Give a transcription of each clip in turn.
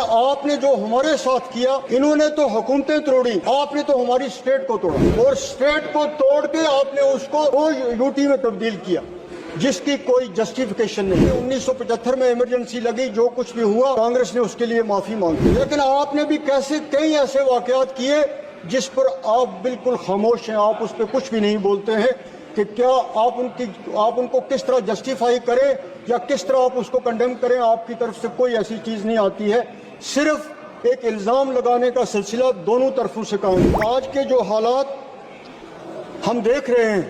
آپ نے جو ہمارے ساتھ کیا، انہوں نے تو حکومتیں توڑی، آپ نے تو ہماری اسٹیٹ کو توڑا، اور اسٹیٹ کو توڑ کے آپ نے اس کو یو ٹی میں تبدیل کیا، جس کی کوئی جسٹیفیکیشن نہیں۔ 1975 میں ایمرجنسی لگی، جو کچھ بھی ہوا کانگریس نے اس کے لیے معافی مانگی، لیکن آپ نے بھی کئی ایسے واقعات کیے جس پر آپ بالکل خاموش ہیں، آپ اس پہ کچھ بھی نہیں بولتے ہیں کہ کیا آپ ان کو کس طرح جسٹیفائی کریں یا کس طرح آپ اس کو کنڈیم کریں۔ آپ کی طرف سے کوئی ایسی چیز نہیں آتی ہے، صرف ایک الزام لگانے کا سلسلہ دونوں طرفوں سے کام ہے۔ آج کے جو حالات ہم دیکھ رہے ہیں،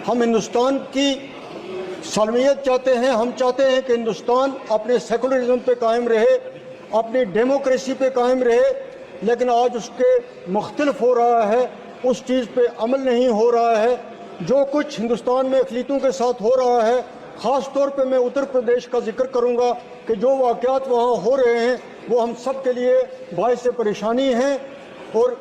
ہم ہندوستان کی سالمیت چاہتے ہیں، ہم چاہتے ہیں کہ ہندوستان اپنے سیکولرزم پہ قائم رہے، اپنی ڈیموکریسی پہ قائم رہے، لیکن آج اس کے مختلف ہو رہا ہے، اس چیز پہ عمل نہیں ہو رہا ہے۔ جو کچھ ہندوستان میں اقلیتوں کے ساتھ ہو رہا ہے، خاص طور پہ میں اتر پردیش کا ذکر کروں گا کہ جو واقعات وہاں ہو رہے ہیں وہ ہم سب کے لیے باعث پریشانی ہیں، اور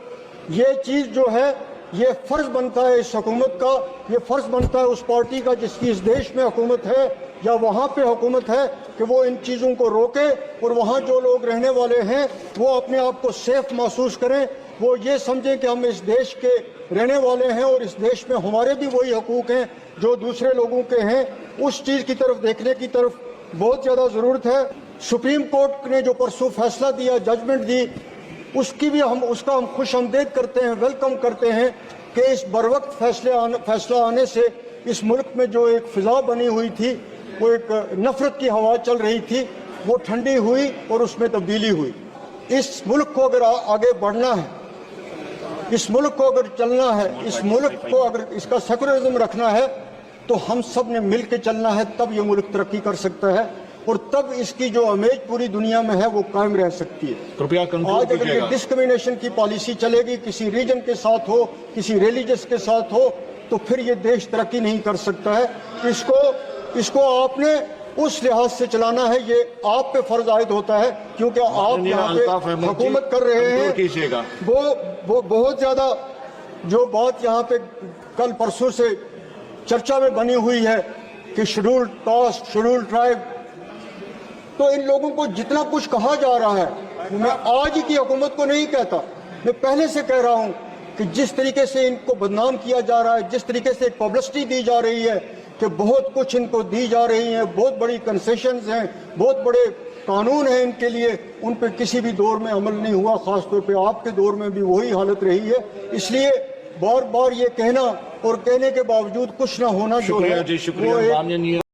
یہ چیز جو ہے یہ فرض بنتا ہے اس حکومت کا، یہ فرض بنتا ہے اس پارٹی کا جس کی اس دیش میں حکومت ہے یا وہاں پہ حکومت ہے کہ وہ ان چیزوں کو روکے، اور وہاں جو لوگ رہنے والے ہیں وہ اپنے آپ کو سیف محسوس کریں، وہ یہ سمجھیں کہ ہم اس دیش کے رہنے والے ہیں اور اس دیش میں ہمارے بھی وہی حقوق ہیں جو دوسرے لوگوں کے ہیں۔ اس چیز کی طرف دیکھنے کی طرف بہت زیادہ ضرورت ہے۔ سپریم کورٹ نے جو پرسوں فیصلہ دیا، ججمنٹ دی، اس کا ہم خوش آمدید کرتے ہیں، ویلکم کرتے ہیں کہ اس بروقت فیصلہ آنے سے اس ملک میں جو ایک فضا بنی ہوئی تھی، وہ ایک نفرت کی ہوا چل رہی تھی، وہ ٹھنڈی ہوئی اور اس میں تبدیلی ہوئی۔ اس ملک کو اگر آگے بڑھنا ہے، اس ملک کو اگر چلنا ہے، اس ملک کو اگر اس کا سیکولرزم رکھنا ہے تو ہم سب نے مل کے چلنا ہے، تب یہ ملک ترقی کر سکتا ہے اور تب اس کی جو امیج پوری دنیا میں ہے وہ قائم رہ سکتی ہے۔ آج اگر یہ ڈسکریمنیشن کی پالیسی چلے گی، کسی ریجن کے ساتھ ہو، کسی ریلیجس کے ساتھ ہو، تو پھر یہ دیش ترقی نہیں کر سکتا ہے۔ اس کو آپ نے اس لحاظ سے چلانا ہے، یہ آپ پہ فرض عائد ہوتا ہے کیونکہ آپ یہاں پہ حکومت کر رہے ہیں۔ وہ بہت زیادہ جو بات یہاں پہ کل پرسوں سے چرچا میں بنی ہوئی ہے کہ شیڈولڈ کاسٹ، شیڈولڈ ٹرائب، تو ان لوگوں کو جتنا کچھ کہا جا رہا ہے، میں آج کی حکومت کو نہیں کہتا، میں پہلے سے کہہ رہا ہوں کہ جس طریقے سے ان کو بدنام کیا جا رہا ہے، جس طریقے سے پبلسٹی دی جا رہی ہے کہ بہت کچھ ان کو دی جا رہی ہیں، بہت بڑی کنسیشنز ہیں، بہت بڑے قانون ہیں ان کے لیے، ان پہ کسی بھی دور میں عمل نہیں ہوا، خاص طور پہ آپ کے دور میں بھی وہی حالت رہی ہے۔ اس لیے بار بار یہ کہنا اور کہنے کے باوجود کچھ نہ ہونا جو ہے وہ ایک